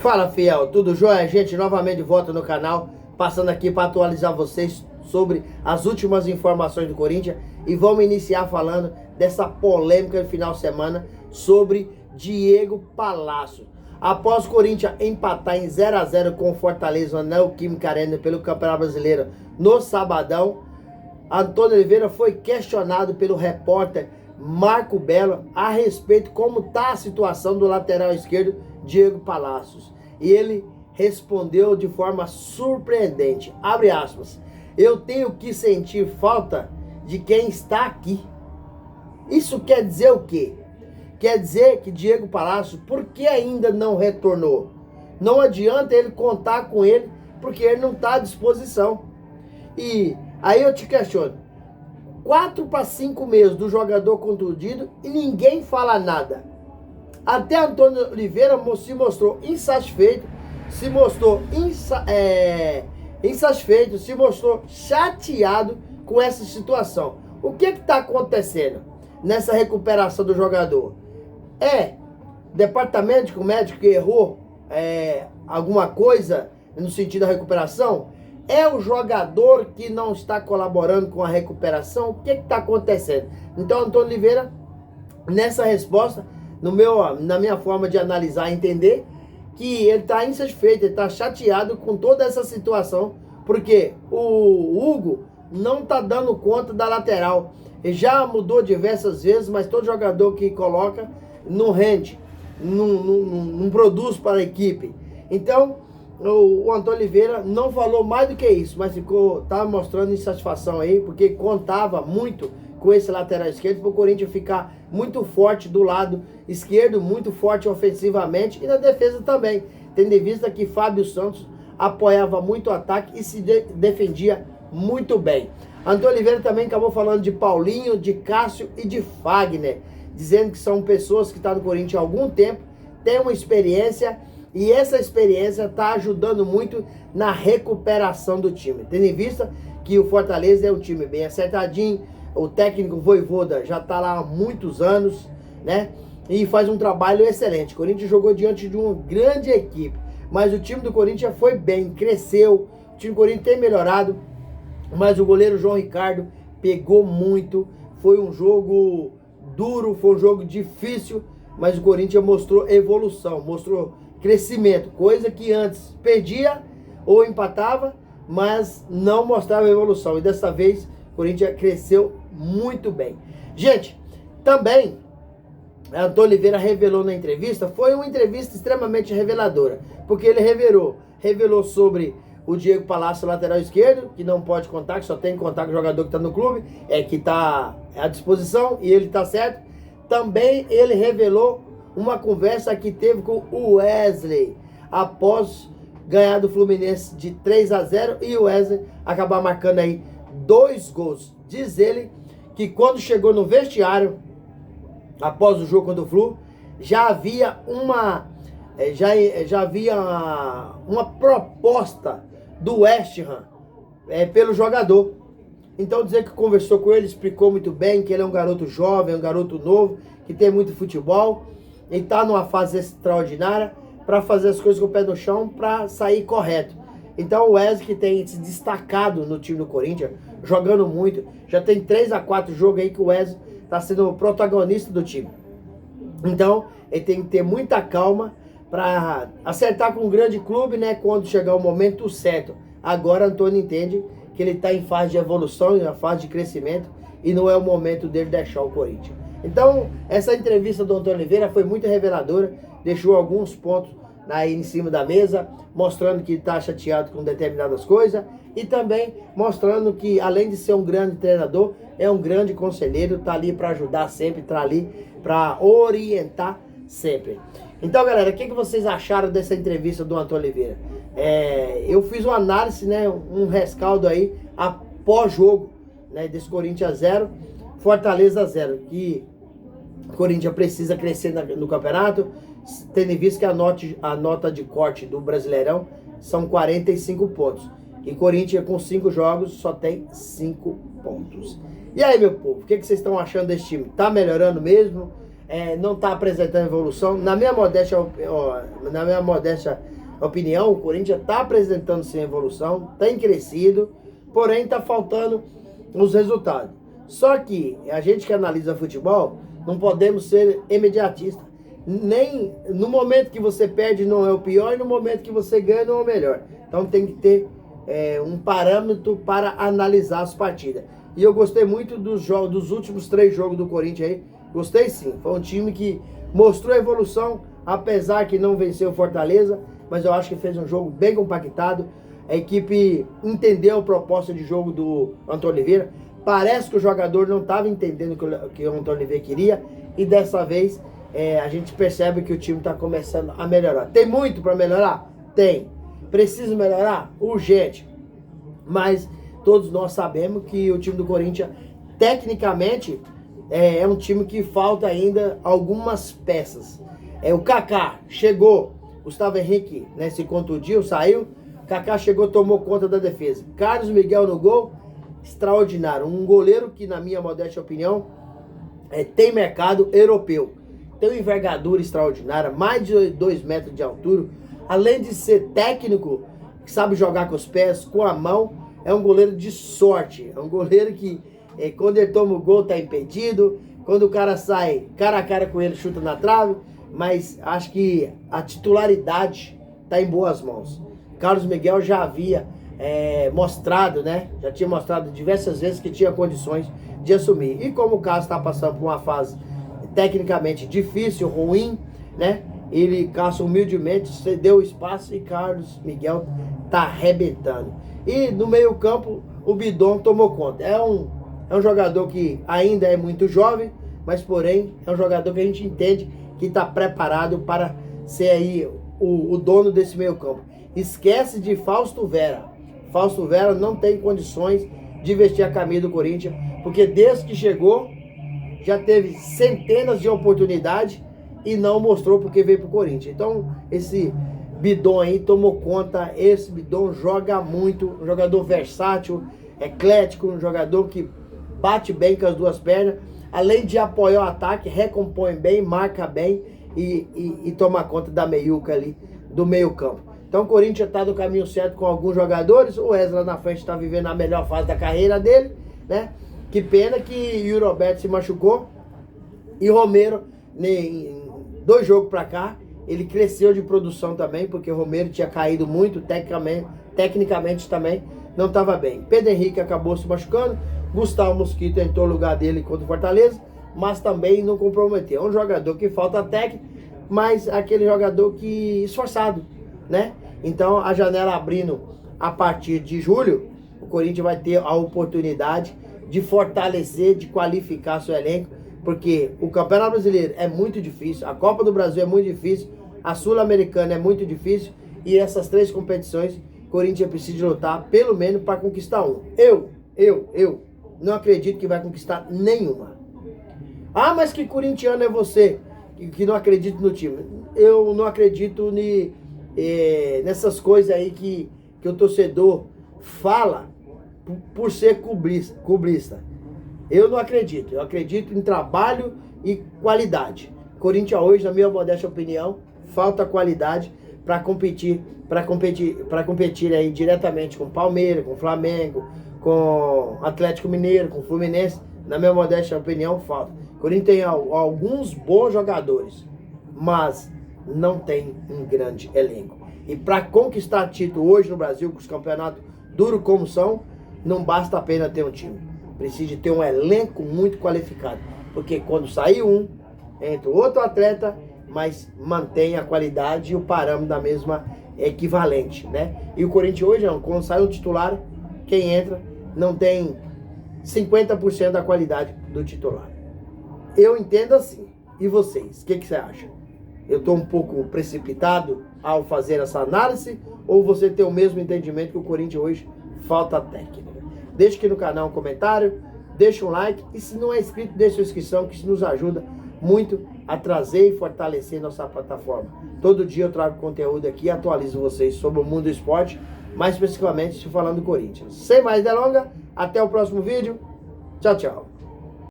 Fala, fiel, tudo jóia? Gente, novamente de volta no canal, passando aqui para atualizar vocês sobre as últimas informações do Corinthians e vamos iniciar falando dessa polêmica no final de semana sobre Diego Palácio. Após o Corinthians empatar em 0 a 0 com o Fortaleza na Neoquímica Arena pelo Campeonato Brasileiro no sabadão, Antônio Oliveira foi questionado pelo repórter Marco Belo a respeito como está a situação do lateral esquerdo Diego Palácios. E ele respondeu de forma surpreendente, abre aspas, eu tenho que sentir falta de quem está aqui. Isso quer dizer o quê? Quer dizer que Diego Palácios, por que ainda não retornou? Não adianta ele contar com ele, porque ele não está à disposição. E aí eu te questiono, 4 para 5 meses do jogador contundido e ninguém fala nada. Até Antônio Oliveira se mostrou insatisfeito, se mostrou insatisfeito, se mostrou chateado com essa situação. O que está acontecendo nessa recuperação do jogador? Departamento médico que errou alguma coisa no sentido da recuperação? É o jogador que não está colaborando com a recuperação? O que está acontecendo? Então, Antônio Oliveira, nessa resposta, na minha forma de analisar e entender, que ele está insatisfeito, ele está chateado com toda essa situação, porque o Hugo não está dando conta da lateral. Ele já mudou diversas vezes, mas todo jogador que coloca não rende, não produz para a equipe. Então, o Antônio Oliveira não falou mais do que isso, mas estava mostrando insatisfação aí, porque contava muito com esse lateral esquerdo para o Corinthians ficar muito forte do lado esquerdo, muito forte ofensivamente e na defesa também, tendo em vista que Fábio Santos apoiava muito o ataque e se defendia muito bem. Antônio Oliveira também acabou falando de Paulinho, de Cássio e de Fagner, dizendo que são pessoas que estão no Corinthians há algum tempo, têm uma experiência e essa experiência está ajudando muito na recuperação do time, tendo em vista que o Fortaleza é um time bem acertadinho, o técnico Vojvoda já está lá há muitos anos, né? E faz um trabalho excelente. O Corinthians jogou diante de uma grande equipe, mas o time do Corinthians foi bem, cresceu. O time do Corinthians tem melhorado, mas o goleiro João Ricardo pegou muito. Foi um jogo duro, foi um jogo difícil, mas o Corinthians mostrou evolução, mostrou crescimento, coisa que antes perdia ou empatava, mas não mostrava evolução. E dessa vez o Corinthians cresceu muito bem. Gente, também Antônio Oliveira revelou na entrevista, foi uma entrevista extremamente reveladora, porque ele revelou sobre o Diego Palácio, lateral esquerdo, que não pode contar, que só tem que contar com o jogador que está no clube, que está à disposição, e ele está certo. Também ele revelou uma conversa que teve com o Wesley, após ganhar do Fluminense de 3 a 0 e o Wesley acabar marcando aí 2 gols. Diz ele que quando chegou no vestiário, após o jogo contra o Flu, já havia uma proposta do West Ham pelo jogador. Então dizer que conversou com ele, explicou muito bem que ele é um garoto jovem, um garoto novo, que tem muito futebol, e está numa fase extraordinária para fazer as coisas com o pé no chão, para sair correto. Então o Wesley, que tem se destacado no time do Corinthians, jogando muito, já tem 3 a 4 jogos aí que o Wesley está sendo o protagonista do time. Então ele tem que ter muita calma para acertar com um grande clube, né, quando chegar o momento certo. Agora Antônio entende que ele está em fase de evolução, em fase de crescimento, e não é o momento dele deixar o Corinthians. Então essa entrevista do Antônio Oliveira foi muito reveladora, deixou alguns pontos aí em cima da mesa, mostrando que está chateado com determinadas coisas e também mostrando que, além de ser um grande treinador, é um grande conselheiro, está ali para ajudar sempre, está ali para orientar sempre. Então, galera, o que vocês acharam dessa entrevista do Antônio Oliveira? Eu fiz uma análise, né, um rescaldo aí após jogo, né, desse Corinthians 0, Fortaleza 0, que o Corinthians precisa crescer no campeonato, tendo em vista que a nota de corte do Brasileirão são 45 pontos. E Corinthians, com 5 jogos, só tem 5 pontos. E aí, meu povo, o que vocês estão achando desse time? Tá melhorando mesmo? não está apresentando evolução. Na minha modesta opinião, o Corinthians está apresentando sim evolução, tem crescido, porém está faltando os resultados. Só que a gente que analisa futebol, não podemos ser imediatistas. Nem no momento que você perde não é o pior, e no momento que você ganha não é o melhor. Então tem que ter um parâmetro para analisar as partidas. E eu gostei muito dos últimos 3 jogos do Corinthians aí. Gostei sim. Foi um time que mostrou evolução, apesar que não venceu o Fortaleza, mas eu acho que fez um jogo bem compactado. A equipe entendeu a proposta de jogo do Antônio Oliveira. Parece que o jogador não estava entendendo o que o Antônio Oliveira queria, e dessa vez a gente percebe que o time está começando a melhorar. Tem muito para melhorar? Tem. Precisa melhorar? Urgente. Mas todos nós sabemos que o time do Corinthians, tecnicamente, é um time que falta ainda algumas peças. O Kaká chegou, Gustavo Henrique, né, se contundiu, saiu. Kaká chegou, tomou conta da defesa. Carlos Miguel no gol, extraordinário. Um goleiro que, na minha modesta opinião, tem mercado europeu. Tem uma envergadura extraordinária, mais de 2 metros de altura. Além de ser técnico, que sabe jogar com os pés, com a mão, é um goleiro de sorte. É um goleiro que, quando ele toma o gol, tá impedido. Quando o cara sai cara a cara com ele, chuta na trave. Mas acho que a titularidade tá em boas mãos. Carlos Miguel já havia mostrado, né? Já tinha mostrado diversas vezes que tinha condições de assumir. E como o Carlos está passando por uma fase tecnicamente difícil, ruim, né? Ele, Cássio, humildemente cedeu o espaço e Carlos Miguel tá arrebentando. E no meio campo, o Bidon tomou conta. É um jogador que ainda é muito jovem, mas porém é um jogador que a gente entende que está preparado para ser aí o dono desse meio campo. Esquece de Fausto Vera. Fausto Vera não tem condições de vestir a camisa do Corinthians, porque desde que chegou, já teve centenas de oportunidades e não mostrou porque veio pro Corinthians. Então, esse Bidon aí tomou conta. Esse Bidon joga muito, um jogador versátil, eclético, um jogador que bate bem com as 2 pernas, além de apoiar o ataque, recompõe bem, marca bem e toma conta da meiuca ali, do meio campo. Então o Corinthians está no caminho certo com alguns jogadores. O Wesley lá na frente está vivendo a melhor fase da carreira dele, né? Que pena que Yuri Alberto se machucou. E Romero, em 2 jogos para cá, ele cresceu de produção também, porque o Romero tinha caído muito, tecnicamente também não estava bem. Pedro Henrique acabou se machucando. Gustavo Mosquito entrou no lugar dele contra o Fortaleza, mas também não comprometeu. É um jogador que falta técnica, mas aquele jogador que esforçado, né? Então, a janela abrindo a partir de julho, o Corinthians vai ter a oportunidade de fortalecer, de qualificar seu elenco, porque o Campeonato Brasileiro é muito difícil, a Copa do Brasil é muito difícil, a Sul-Americana é muito difícil, e essas 3 competições, o Corinthians precisa lutar pelo menos para conquistar um. Eu não acredito que vai conquistar nenhuma. Ah, mas que corintiano é você que não acredita no time? Eu não acredito nessas coisas aí que o torcedor fala por ser clubista. Eu não acredito. Eu acredito em trabalho e qualidade. Corinthians hoje, na minha modesta opinião, falta qualidade para competir aí diretamente com Palmeiras, com Flamengo, com Atlético Mineiro, com Fluminense. Na minha modesta opinião, falta. Corinthians tem alguns bons jogadores, mas não tem um grande elenco. E para conquistar título hoje no Brasil, com os campeonatos duros como são, não basta apenas ter um time. Precisa de ter um elenco muito qualificado. Porque quando sair um, entra outro atleta, mas mantém a qualidade e o parâmetro da mesma equivalente, né? E o Corinthians hoje, não, quando sai um titular, quem entra não tem 50% da qualidade do titular. Eu entendo assim. E vocês? O que você acha? Eu estou um pouco precipitado ao fazer essa análise? Ou você tem o mesmo entendimento que o Corinthians hoje falta técnica? Deixa aqui no canal um comentário, deixa um like. E se não é inscrito, deixa sua inscrição, que isso nos ajuda muito a trazer e fortalecer nossa plataforma. Todo dia eu trago conteúdo aqui e atualizo vocês sobre o mundo do esporte, mais especificamente falando do Corinthians. Sem mais delongas, até o próximo vídeo. Tchau, tchau.